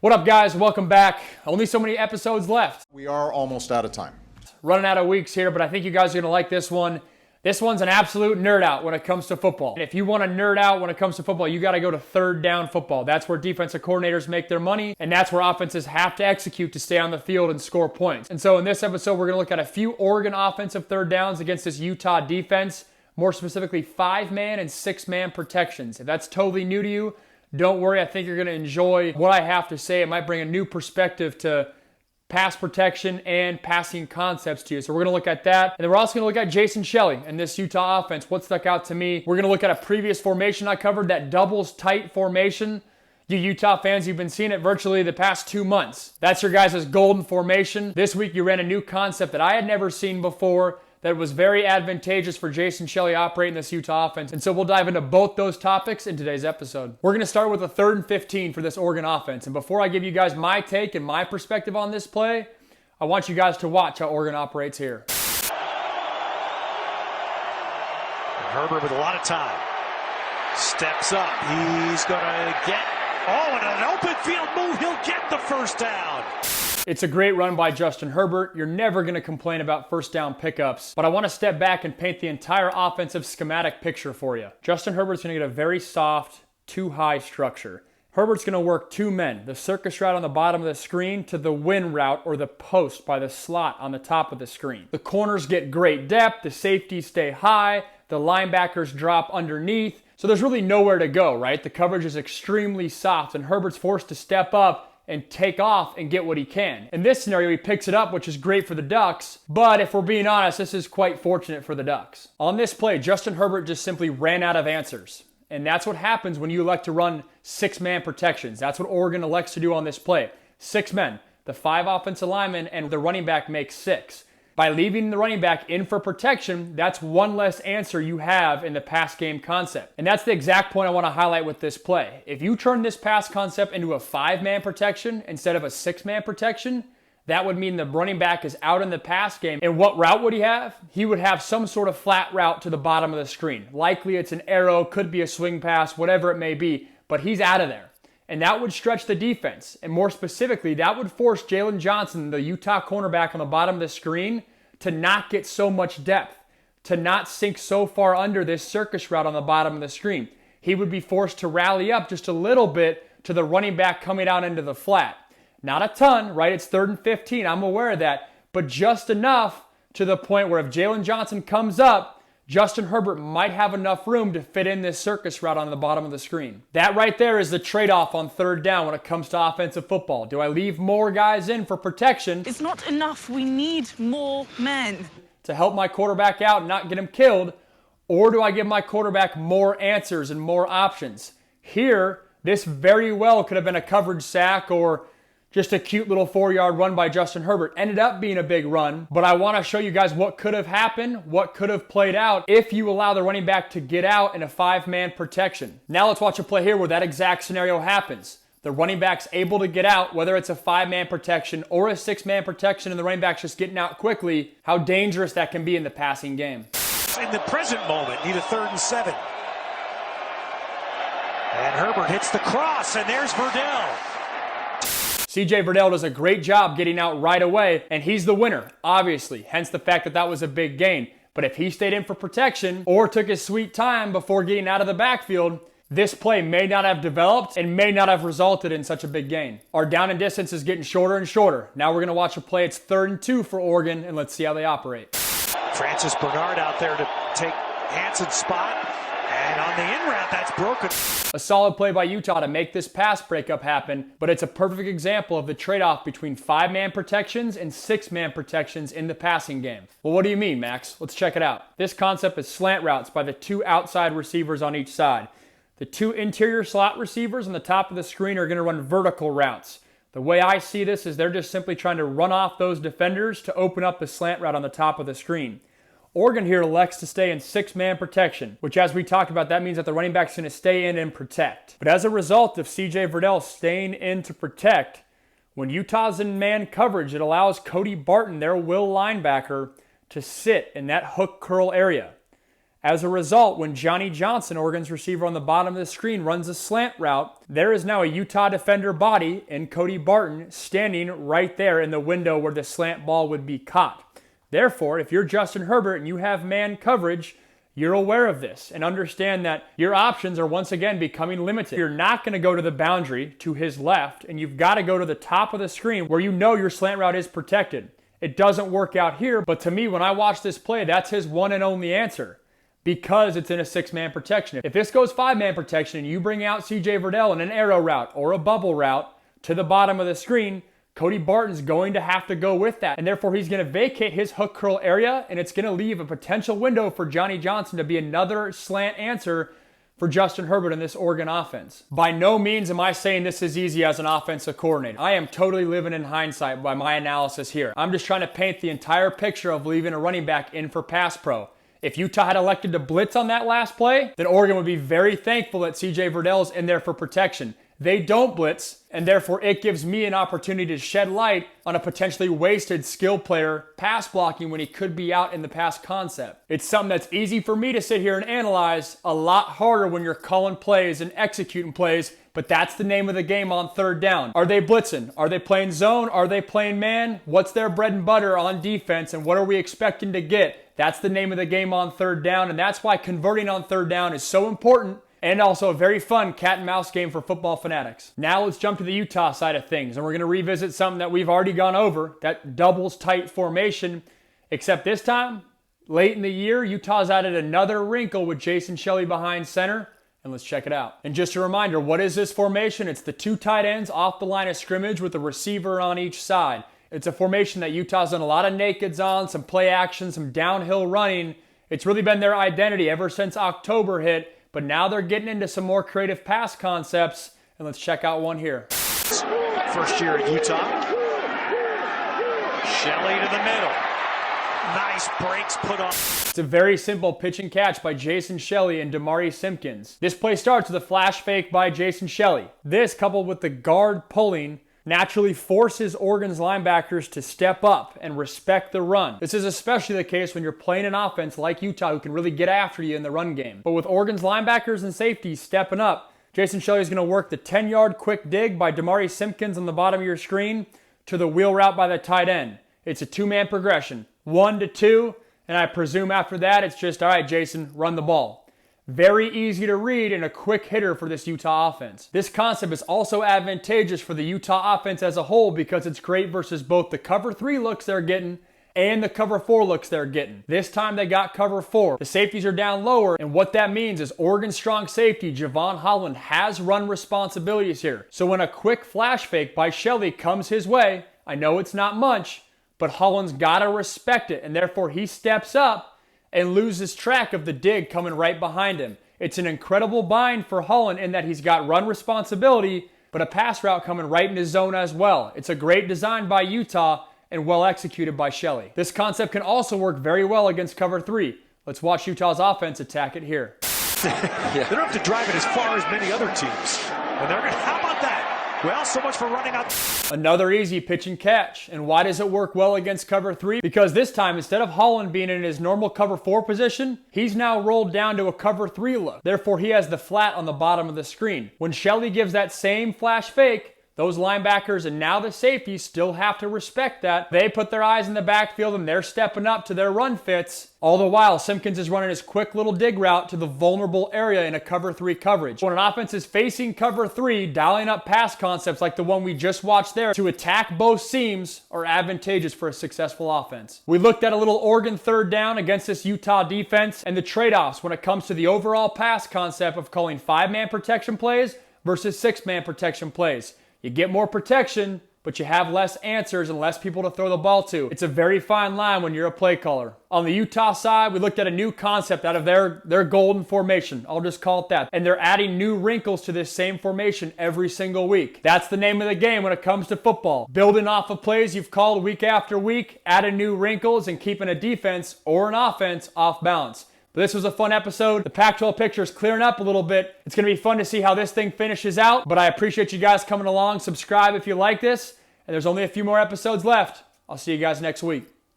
What up, guys? Welcome back. Only so many episodes left. We are almost out of time. Running out of weeks here, but I think you guys are going to like this one. This one's an absolute nerd out when it comes to football. And if you want to nerd out when it comes to football, you got to go to third down football. That's where defensive coordinators make their money, and that's where offenses have to execute to stay on the field and score points. And so in this episode, we're going to look at a few Oregon offensive third downs against this Utah defense, more specifically 5-man and 6-man protections. If that's totally new to you, don't worry. I think you're going to enjoy what I have to say. It might bring a new perspective to pass protection and passing concepts to you. So we're going to look at that. And then we're also going to look at Jason Shelley and this Utah offense. What stuck out to me? We're going to look at a previous formation I covered, that doubles tight formation. You Utah fans, you've been seeing it virtually the past 2 months. That's your guys' golden formation. This week you ran a new concept that I had never seen before that was very advantageous for Jason Shelley operating this Utah offense. And so we'll dive into both those topics in today's episode. We're going to start with a 3rd and 15 for this Oregon offense. And before I give you guys my take and my perspective on this play, I want you guys to watch how Oregon operates here. Herbert with a lot of time. Steps up. He's going to get, in an open field move, he'll get the first down. It's a great run by Justin Herbert. You're never going to complain about first down pickups, but I want to step back and paint the entire offensive schematic picture for you. Justin Herbert's going to get a very soft, too-high structure. Herbert's going to work 2 men, the circus route on the bottom of the screen to the win route or the post by the slot on the top of the screen. The corners get great depth, the safeties stay high, the linebackers drop underneath, so there's really nowhere to go, right? The coverage is extremely soft, and Herbert's forced to step up and take off and get what he can. In this scenario, he picks it up, which is great for the Ducks, but if we're being honest, this is quite fortunate for the Ducks. On this play, Justin Herbert just simply ran out of answers. And that's what happens when you elect to run 6-man protections. That's what Oregon elects to do on this play. 6 men. The 5 offensive linemen and the running back makes 6. By leaving the running back in for protection, that's one less answer you have in the pass game concept. And that's the exact point I want to highlight with this play. If you turn this pass concept into a 5-man protection instead of a 6-man protection, that would mean the running back is out in the pass game. And what route would he have? He would have some sort of flat route to the bottom of the screen. Likely it's an arrow, could be a swing pass, whatever it may be, but he's out of there. And that would stretch the defense. And more specifically, that would force Jalen Johnson, the Utah cornerback on the bottom of the screen, to not get so much depth, to not sink so far under this circus route on the bottom of the screen. He would be forced to rally up just a little bit to the running back coming out into the flat. Not a ton, right? It's 3rd and 15. I'm aware of that. But just enough to the point where if Jalen Johnson comes up, Justin Herbert might have enough room to fit in this circus route on the bottom of the screen. That right there is the trade-off on 3rd down when it comes to offensive football. Do I leave more guys in for protection? It's not enough. We need more men to help my quarterback out and not get him killed, or do I give my quarterback more answers and more options? Here, this very well could have been a coverage sack or just a cute little 4-yard run by Justin Herbert. Ended up being a big run, but I want to show you guys what could have happened, what could have played out if you allow the running back to get out in a 5-man protection. Now let's watch a play here where that exact scenario happens. The running back's able to get out, whether it's a 5-man protection or a 6-man protection, and the running back's just getting out quickly. How dangerous that can be in the passing game. In the present moment, need a 3rd and 7. And Herbert hits the cross, and there's Verdell. CJ Verdell does a great job getting out right away, and he's the winner, obviously, hence the fact that that was a big gain. But if he stayed in for protection or took his sweet time before getting out of the backfield, this play may not have developed and may not have resulted in such a big gain. Our down and distance is getting shorter and shorter. Now we're going to watch a play. It's 3rd and 2 for Oregon, and let's see how they operate. Francis Bernard out there to take Hanson's spot. And on the in route, that's broken. A solid play by Utah to make this pass breakup happen, but it's a perfect example of the trade-off between 5-man protections and 6-man protections in the passing game. Well, what do you mean, Max? Let's check it out. This concept is slant routes by the 2 outside receivers on each side. The 2 interior slot receivers on the top of the screen are going to run vertical routes. The way I see this is they're just simply trying to run off those defenders to open up the slant route on the top of the screen. Oregon here elects to stay in 6-man protection, which as we talked about, that means that the running back's going to stay in and protect. But as a result of CJ Verdell staying in to protect, when Utah's in man coverage, it allows Cody Barton, their will linebacker, to sit in that hook curl area. As a result, when Johnny Johnson, Oregon's receiver on the bottom of the screen, runs a slant route, there is now a Utah defender body in Cody Barton standing right there in the window where the slant ball would be caught. Therefore, if you're Justin Herbert and you have man coverage, you're aware of this and understand that your options are once again becoming limited. You're not going to go to the boundary to his left, and you've got to go to the top of the screen where you know your slant route is protected. It doesn't work out here, but to me, when I watch this play, that's his one and only answer. Because it's in a 6-man protection. If this goes 5-man protection and you bring out CJ Verdell in an arrow route or a bubble route to the bottom of the screen, Cody Barton's going to have to go with that. And therefore, he's going to vacate his hook curl area, and it's going to leave a potential window for Johnny Johnson to be another slant answer for Justin Herbert in this Oregon offense. By no means am I saying this is easy as an offensive coordinator. I am totally living in hindsight by my analysis here. I'm just trying to paint the entire picture of leaving a running back in for pass pro. If Utah had elected to blitz on that last play, then Oregon would be very thankful that CJ Verdell's in there for protection. They don't blitz, and therefore it gives me an opportunity to shed light on a potentially wasted skill player pass blocking when he could be out in the pass concept. It's something that's easy for me to sit here and analyze, a lot harder when you're calling plays and executing plays, but that's the name of the game on third down. Are they blitzing? Are they playing zone? Are they playing man? What's their bread and butter on defense, and what are we expecting to get? That's the name of the game on third down, and that's why converting on third down is so important and also a very fun cat and mouse game for football fanatics. Now let's jump to the Utah side of things, and we're going to revisit something that we've already gone over, that doubles tight formation, except this time, late in the year, Utah's added another wrinkle with Jason Shelley behind center, and let's check it out. And just a reminder, what is this formation? It's the 2 tight ends off the line of scrimmage with a receiver on each side. It's a formation that Utah's done a lot of nakeds on, some play action, some downhill running. It's really been their identity ever since October hit, but now they're getting into some more creative pass concepts, and let's check out one here. First year at Utah. Shelley to the middle. Nice breaks put on. It's a very simple pitch and catch by Jason Shelley and Damari Simpkins. This play starts with a flash fake by Jason Shelley. This, coupled with the guard pulling, naturally forces Oregon's linebackers to step up and respect the run. This is especially the case when you're playing an offense like Utah who can really get after you in the run game. But with Oregon's linebackers and safeties stepping up, Jason Shelley is going to work the 10-yard quick dig by Damari Simpkins on the bottom of your screen to the wheel route by the tight end. It's a 2-man progression, 1 to 2, and I presume after that it's just, all right, Jason, run the ball. Very easy to read and a quick hitter for this Utah offense. This concept is also advantageous for the Utah offense as a whole because it's great versus both the cover 3 looks they're getting and the cover 4 looks they're getting. This time they got cover 4. The safeties are down lower, and what that means is Oregon's strong safety, Javon Holland, has run responsibilities here. So when a quick flash fake by Shelley comes his way, I know it's not much, but Holland's got to respect it, and therefore he steps up and loses track of the dig coming right behind him. It's an incredible bind for Holland in that he's got run responsibility, but a pass route coming right in his zone as well. It's a great design by Utah and well executed by Shelley. This concept can also work very well against cover 3. Let's watch Utah's offense attack it here. They don't have to drive it as far as many other teams. And they're going to, how about that? Well, so much for running out. Another easy pitch and catch. And why does it work well against cover 3? Because this time, instead of Holland being in his normal cover 4 position, he's now rolled down to a cover 3 look. Therefore, he has the flat on the bottom of the screen. When Shelley gives that same flash fake, those linebackers and now the safeties still have to respect that. They put their eyes in the backfield and they're stepping up to their run fits. All the while, Simpkins is running his quick little dig route to the vulnerable area in a cover 3 coverage. When an offense is facing cover 3, dialing up pass concepts like the one we just watched there to attack both seams are advantageous for a successful offense. We looked at a little Oregon third down against this Utah defense and the trade-offs when it comes to the overall pass concept of calling 5-man protection plays versus 6-man protection plays. You get more protection, but you have less answers and less people to throw the ball to. It's a very fine line when you're a play caller. On the Utah side, we looked at a new concept out of their golden formation. I'll just call it that. And they're adding new wrinkles to this same formation every single week. That's the name of the game when it comes to football. Building off of plays you've called week after week, adding new wrinkles and keeping a defense or an offense off balance. But this was a fun episode. The Pac-12 picture is clearing up a little bit. It's going to be fun to see how this thing finishes out. But I appreciate you guys coming along. Subscribe if you like this. And there's only a few more episodes left. I'll see you guys next week.